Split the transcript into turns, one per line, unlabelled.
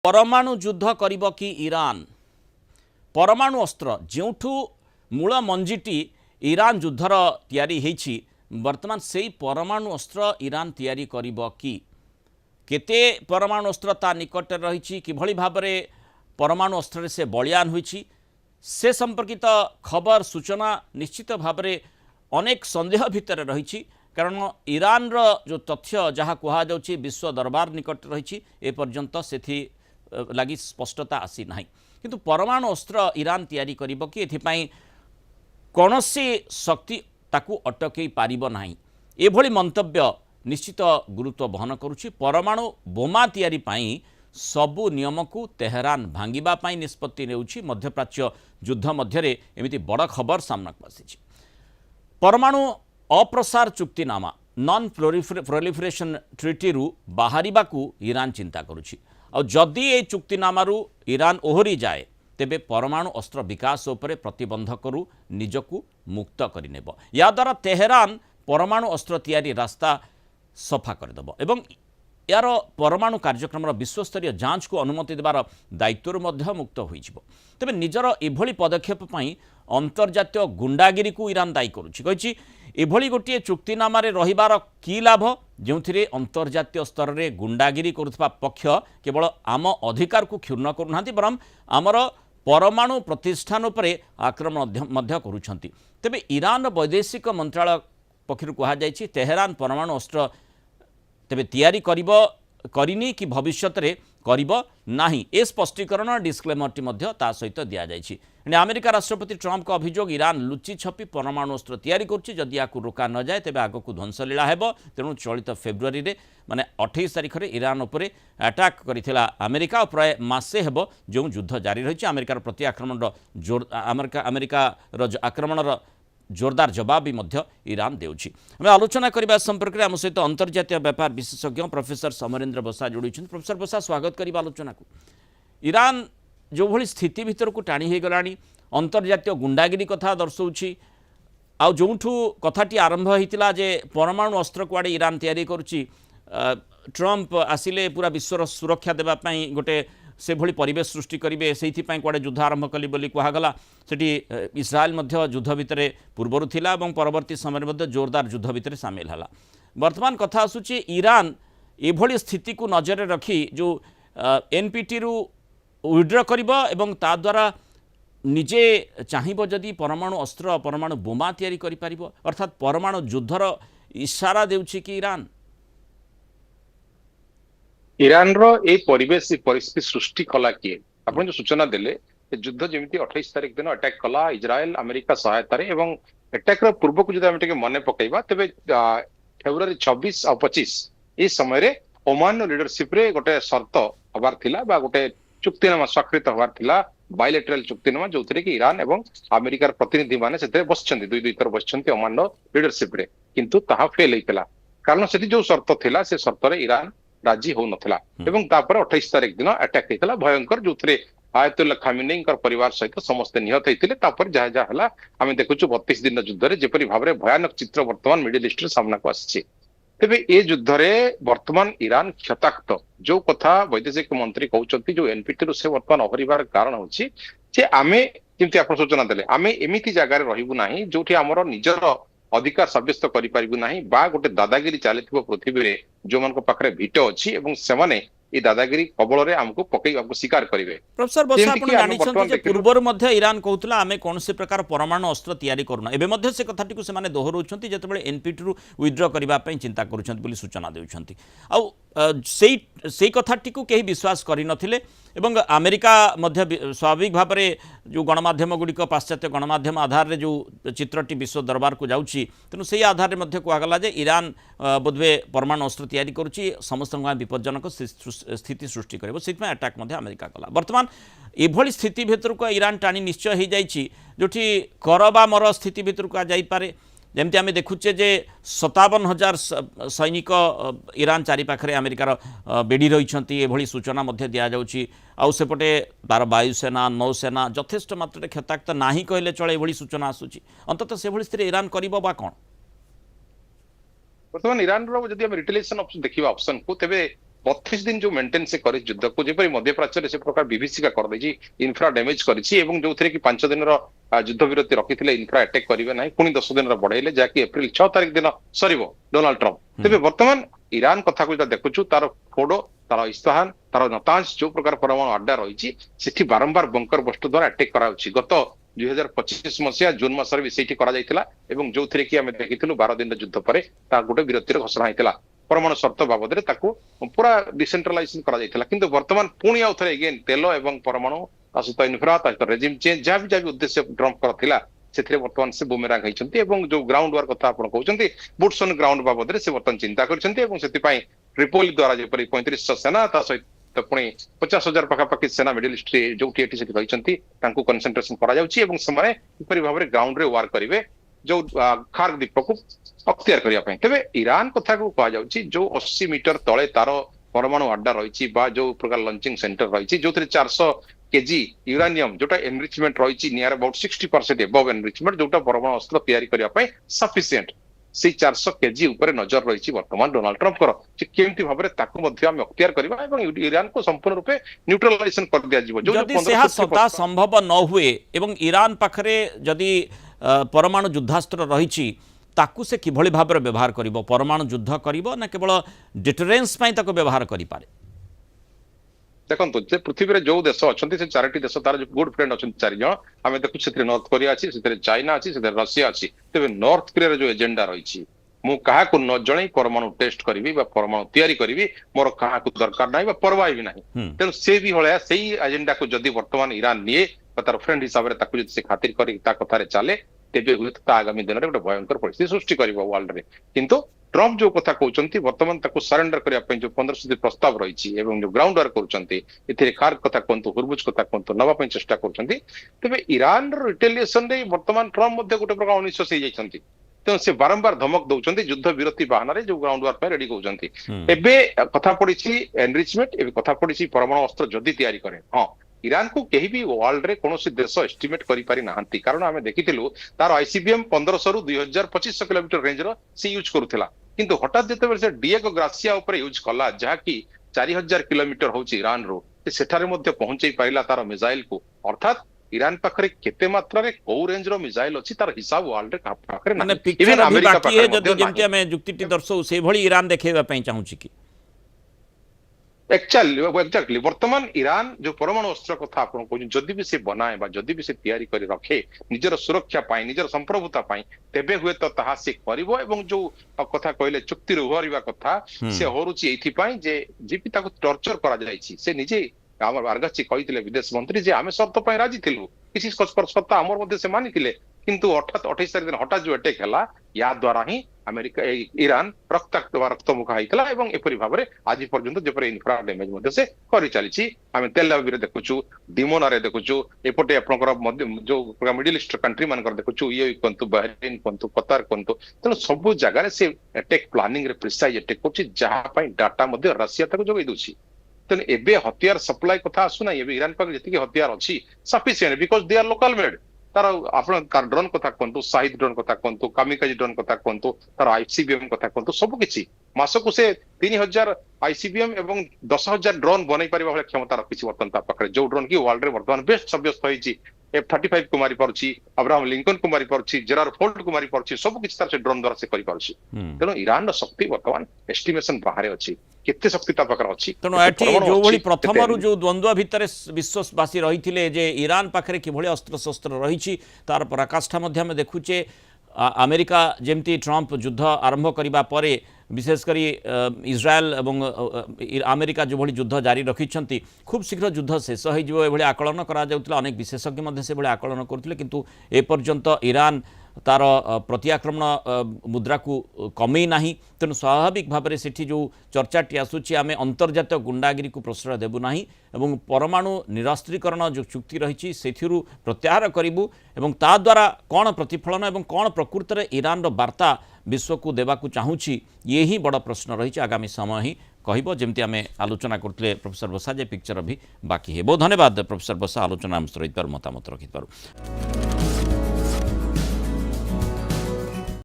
परमाणु युद्ध करिब कि ईरान परमाणु अस्त्र जोठू मूल मंजिटी ईरान युद्धर तैयारी होईछि वर्तमान से परमाणु अस्त्र ईरान तैयारी करिब कि केते परमाणु अस्त्र ता निकट रही किभली भाबरे परमाणु अस्त्र से बलियान होईछि से संपर्कित खबर सूचना निश्चित भाबरे अनेक संदेह भितर रही कारण ईरान रो जो तथ्य जहाँ कहा जाउछि विश्व दरबार निकट रही ए पर्यंत सेथि लगी स्पष्टता आसी नाही किंतु परमाणु अस्त्र ईरान तैयारी करिब कि एथिपाई कौनसी शक्ति ताकू अटकई पारिब नाही एभली मंतव्य निश्चित गुरुत्व बहन करुछि। परमाणु बोमा तैयारी पाई सबु नियम को तेहरान भांगिबा पाई निष्पत्ति नेउछि। मध्यप्राच्य युद्ध मध्यरे एमिति बड़ खबर सामना आसी। परमाणु अप्रसार चुक्तिनामा नॉन प्रोलिफरेशन ट्रिटी रु बाहरिबाकू ईरान चिंता करुछि और जदि ए चुक्तिनामारू ईरान ओहरी जाए तेबे परमाणु अस्त्र विकास उपरे प्रतिबंधक रु निजकू मुक्त करिनेब। या द्वारा तेहरान परमाणु अस्त्र तैयारी रास्ता सफा करदेब एवं यार परमाणु कार्यक्रम विश्वस्तरीय जांच को अनुमति देवार दायित्व मध्य मुक्त होइजिबो। तेबे निजर एभली पदक्षेप पई अंतर्जातीय गुंडागिरी को ईरान दायी करुछि कहिछि एभली गोटे चुक्तिनामारे रहिबार की लाभ जो अंतर्जातीय स्तर में गुंडागिरी करुवा पक्ष केवल आम अधिकार को क्षुण्ण करूना बरम आमर परमाणु प्रतिष्ठान उपरे आक्रमण करुछंती। तेबे ईरान वैदेशिक मंत्रालय पक्षरु कहा जायछि तेहरान परमाणु अस्त्र तेबे तैयारी करिनी कि भविष्यत रे करिब नाही ए स्पष्टीकरण डिस्क्लेमरटी मध्य ता सहित दिया जायछि। अमेरिका राष्ट्रपति ट्रंप का अभियोग ईरान लुचि छपी परमाणु अस्त्र तैयारी करुछि जदि याकू रोका न जाए तेबे आगकू ध्वंसलीला हेबो। तेणु चलित फेब्रुआरी रे माने 28 तारिख रे ईरान उपरे अटैक करिथिला अमेरिका प्राय मासे हेबो जो युद्ध जारी रहिछि। अमेरिकार प्रति आक्रमण अमेरिका आक्रमण जोरदार जवाब भी मध्य ईरान देउछि। आम आलोचना करबा संपर्क में आम सहित अंतर्जातीय व्यापार विशेषज्ञ प्रोफेसर समरेंद्र बसा जोड़ी। प्रोफेसर बसा स्वागत करबा आलोचना को। ईरान जो भली स्थिति भीतर को टाणी हो गलानी अंतर्जातीय गुंडागिरी कथा दर्शाउछि आ जोठू कथाटी आरंभ होइतिला जे परमाणु अस्त्र कुआडे ईरान तैयारी करुछि ट्रंप आसिले पूरा विश्वर सुरक्षा देबा पई गोटे से भली परिवेश सृष्टि करेंगे से कुआडे युद्ध आरंभ कली बोली कहगला। सेठी इस्राएल मध्य युद्ध भितर पूर्वर थिला और परवर्ती समय मध्य जोरदार युद्ध भितर सामिल है। वर्तमान कथा आसुची ईरान एभली स्थिति को नजर रखी जो एनपीटी रु विड्र करिबो एवं ता द्वारा निजे चाहिबो जदि परमाणु अस्त्र परमाणु बोमा तैयारी करि परिबो अर्थात परमाणु युद्धर इशारा देउछि कि
ईरान रो ए परिवेश परिस्थिति सृष्टि कला किए आपण जो सूचना देले युद्ध जमिति 28 तारिख दिन अटैक कला इजराइल अमेरिका सहायता रे एवं अटैक रो पूर्व को जदि हम टिके मने पकैबा तबे फेब्रुआरी 26 और 25 ए समय रे ओमान लीडरशिप रे गोटे शर्त हबार थिला बा गोटे चुक्तिनामा स्वाक्षरित हबार थिला बायलैटरल चुक्तिनामा जोथरे कि ईरान एवं अमेरिकार प्रतिनिधि माने सेते बसछन्ती दुई थर बसछन्ती ओमान लीडरशिप रे किंतु ताहा फेल होइतला कारण सेति जो शर्त थिला से शर्त रे ईरान राजी हो नथिला एवं तापर 28 तारिख दिन अटैक होइतला भयंकर जोथरे आयतुल्लाह खामेनी परिवार सहित समस्त निहत होइतिले तापर जहा जहा हला आमे देखुछु 32 दिन युद्ध रे जेपरि भाबरे भयानक चित्र वर्तमान मिडिल ईस्ट रे सामना को आछि। तेबे ए युद्ध रे वर्तमान ईरान क्षताक्त जो कथा वैदेशिक मंत्री कहउचंती जो एनपीटी रो से वर्तमान अहरिबार कारण होछि जे आमे जेमति आपण सूचना देले आमे एमिति जगह रे रहिबु नाही जोठी हमर निजर अधिकार सब्यस्त करि परिबु नाही बा गोटे दादागिरी चलिथिबो पृथ्वी रे जो मन को पाखरे भीटो अछि एवं सेमाने ए दादागिरी कबल रे हमको पकैबाको स्वीकार करिवे।
प्रोफेसर बसा आपण जानि छथि जे पूर्वर मध्य ईरान कहउतला आमे कोनसे प्रकार परमाणु अस्त्र तैयारी करूना एबे मध्य से कथाटी को से माने दोहरउछंती जेतेबेले एनपीटी रु विथड्रॉ करिबा पई चिंता करूछंती बोली सूचना देउछंती आ सेई कथाटी को केही विश्वास करि नथिले एवं अमेरिका मध्य स्वाभाविक भाव में जो गणमाध्यम गुड़िक पाश्चात्य गणमाध्यम आधार रे जो चित्रटी विश्व दरबार को जाउछि तेणु से आधार में कहगला जे ईरान बोधवे परमाणु अस्त्र तैयारी करुछि समस्त विपज्जनक स्थिति सृष्टि करिबो सेति अटैक मध्य अमेरिका कला। वर्तमान एभली स्थिति भितर को ईरान टाणी निश्चय हो जाइछि जोठी करबा मर स्थिति भितर को जाई पारे जमती आम देखुचे जे 57,000 सैनिक ईरान चारि पाखरे अमेरिकार बेड़ी रही एभली सूचना मध्य दि जाउछि आउ सेपटे तार वायुसेना नौसेना यथेष्ट मात्रा क्षताक्त नाही कहले चले एभली सूचना आसुछि अंततः सेभली स्थिति ईरान करिबो बा कोन
वर्तमान ईरान रो जदि हम रिटेलिएशन ऑप्शन देखिबा ऑप्शन को तेबे 32 दिन जो मेंटेन से करे युद्ध को जेपरि मध्यप्राच्य से प्रकार विभीषिका कर देछि इन्फ्रा डैमेज करिछि एवं जो कि 5 दिन युद्ध विरति रखिथिले इन्फ्रा अटैक करिवे नाही पुनी 10 दिन बढ़ाइले जाकि एप्रिल 6 तारिख दिन सरिबो डोनाल्ड ट्रम्प तेबे वर्तमान ईरान कथा को देखुछु तार फोडो तार इस्ताहान तार नतांश जो प्रकार परमाणु अड्डा रही सेठी बारंबार बंकर बस्ट द्वारा अटैक कराउछि गत 2025 मसीहा जून मासरे भी सेठी करा जायतिला एवं जो थरे कि हमें देखिथिलु 12 दिन युद्ध परे ता गोटे विरतिर घोषणा हैतिला परमाणु शर्त बाबद ताको पूरा डिसेंट्रलाइजेशन करा जायतिला किंतु वर्तमान पुणी आउ थरे अगेन तेल एवं परमाणु आसुत इन्फ्रा ता रेजिम चेंज जहाँ भी उद्देश्य ट्रम्प करथिला से वर्तमान से बुमेरांग होइछन्ती एवं जो ग्राउंड वार कथा आपण कहउछन्ती बुट्स ऑन ग्राउंड बाबद से वर्तमान चिंता करछन्ती एवं सेति पई ट्रिपोली द्वारा जेपरि 3500 सेना ता सहित पुणी 50,000 पाखापाखि सेना मिडिल ईस्ट जो एटी से रही कनसेंट्रेशन करा जाउछि एवं समय किपरि भाबरे ग्राउंड रे वार करिवे जो खार्ग द्वीप को अख्तियार करिया पई तेबे ईरान कथा को कहा जाउछि जो 80 मीटर तळे तार परमाणु अड्डा रही बा जो प्रकार लॉन्चिंग सेंटर रही जो 400 केजी यूरानियम जोटा एनरिचमेंट रही नियर अबाउट 60% एबव एनरिचमेंट जोटा परमाणु अस्त्र तैयारी करिया पई सफिशिएंट से 400 केजी ऊपर नजर रही वर्तमान डोनाल्ड ट्रम्प केमती भाव में अख्तियार करबा एवं ईरान को संपूर्ण रूपे न्यूट्रलाइजेशन कर दिया जिवो जो
जदि सेहा सदा संभव न हुए एवं ईरान पाखरे जदि परमाणु युद्धास्त्र रही ताकू से किभଳି भाव व्यवहार करिवो परमाणु युद्ध करिवो ना केवल डिटरेंस पई ताको व्यवहार करि पारे
देखो जे पृथ्वी रे जो देश अच्छे से 4टी देश तार जो गुड फ्रेंड अच्छे 4 जन आम देखु से नॉर्थ कोरिया अच्छी से चाइना अच्छी से रशिया अच्छी तेज नॉर्थ कोरिया जो एजेंडा रही मु क्या न जन परमाणु टेस्ट करी परमाणु तैयारी करी मोर क्या दरकार ना परवाह भी ना तेणु से भी भाया से एजेंडा को जदि वर्तमान ईरान निए तार फ्रेंड हिसाब से खातिर कर चले तेज हुए आगामी दिन में गोटे भयंकर परिस्थिति सृष्टि कर वर्ल्ड में किंतु ट्रम्प जो कथा कहते वर्तमान सरेंडर करने जो 1500 प्रस्ताव रही जो ग्राउंड वार कर खार कथा कहतु हुरमुज कथा कहतु नवाई चेष्टा कर ईरान रिटेलिएशन वर्तमान ट्रम्प गोटे प्रकार अनिश्वास हो तेणु से बारंबार धमक दौरान युद्ध विरति बहाना जो ग्राउंड वार रेडी कहते कथा पड़ी एनरिचमेंट ए कथा पड़ी परमाणु अस्त्र जदि तैयारी करे हाँ ईरान को कहीं भी वर्ल्ड रे कौन देश एस्टिमेट करि पारि नाहंती कारण आमे देखिथिलु तार आईसीबीएम 1500 रु 2500 किलोमीटर रेंज रो सी यूज करूथिला किंतु हठात जेते से डिएगो ग्रासिया ऊपर यूज कला जहा कि 4000 किलोमीटर होची ईरान रो सेठारे मध्ये पहुंचै पाइला तार मिसाइल को अर्थात ईरान पाखरे केते मात्रा रे को रेंज रो मिसाइल अछि तार हिसाब वर्ल्ड रे पाखरे ना
इवन अमेरिका पाखरे जदि जेमति हमें जुक्तिटी दर्शौ से भली ईरान देखेबा पई चाहूची कि
एक्चुअली वर्तमान ईरान जो परमाणु अस्त्र कथा आप जदि भी से बनाए जदि भी से तैयारी कर रखे निजर सुरक्षा पाई निजर संप्रभुता पाई तेबे हुए तो ताहा से करिवो एवं जो कथा कहले चुक्ति रे उहरिबा कथा से होरुची एथि पाई जे जीपी ताको टॉर्चर करा जायछि से निजे हमर आर्गाची कहिथिले विदेश मंत्री जे आमे शर्त पाई राजी थिलु किसी शर्त हमर मध्ये से मानिथिले किंतु 28 तारिख दिन हठात जो अटैक हला या द्वारा ही अमेरिका ईरान रक्तमुखा होता है एपरी भाव में आज पर्यंत जपर इन्फ्रा डैमेज से कर चली आम तेल अवीर देखुचु डिमोना रे देखुचु एपटे आपंकर जो मिडिल ईस्ट कंट्री मान देखुचु ये कहतु बहरीन कहतु कतार कहतु तेणु सब जगह से अटैक प्लानिंग रे प्रिसाइज अटैक कर डाटा रशिया तक जोगे दूसरी तेणु एबे हथियार सप्लाई कथा आसुना ईरान पाक जी हथियार अच्छी sufficient because they are local made तार आप ड्रोन कथा कहतु शाहिद ड्रोन कथा कहतु कामिकाजी ड्रोन कथा कहतु तार आईसीबीएम कथा कहतु सबकि मासकु से 3000 आईसीबीएम एवं 10,000 ड्रोन बनई पारिबा भले क्षमता रखिछि वर्तमान पाखरे जो ड्रोन की वर्ल्ड रे वर्तमान बेस्ट सब्यस्त होईछि F-35 को मारी पारुछि अब्राहम लिंकन को मारी पारुछि जेरार फोल्ट को मारी पारुछि सब किछि तार से ड्रोन द्वारा से करि पारुछि तेनो ईरान रो शक्ति वर्तमान एस्टिमेशन बाहर अछि केते शक्ति ता पाखर अछि
तेनो एठी जो भली प्रथम रु जो द्वंद्व भितर विश्वासवासी रहिथिले जे ईरान पाखरे कि भली अस्त्र शस्त्र रहिछि तार पराकाष्ठा मध्य में देखुचे अमेरिका जेमती ट्रम्प युद्ध आरंभ करिबा परे विशेषकर इज्राएल एवं अमेरिका जो भली युद्ध जारी रखिछंती खूब शीघ्र युद्ध शेष हो एभली आकलन करा जाउतला अनेक विशेषज्ञ मध्य से भली आकलन करथिले किंतु ए पर्यंत ईरान तार प्रत्याक्रमण मुद्रा को कमई नाही तेणु स्वाभाविक भाव में सेठी जो चर्चाटी आसूची आमे अंतर्जातीय गुंडागिरी को प्रश्रय देबु नाही एवं परमाणु निरस्त्रीकरण जो चुक्ति रही सेथिरु प्रत्याहार करिबु एवं ता द्वारा कौन प्रतिफलन एवं कौन प्रकृत में ईरान रो वार्ता विश्व को देवाकू चाहूँगी ये ही बड़ प्रश्न रही आगामी समय ही कहब जमती आम आलोचना करते प्रोफेसर बसा जे पिक्चर भी बाकी है बहुत धन्यवाद प्रोफेसर बसा आलोचना सहित मतामत रखिथार।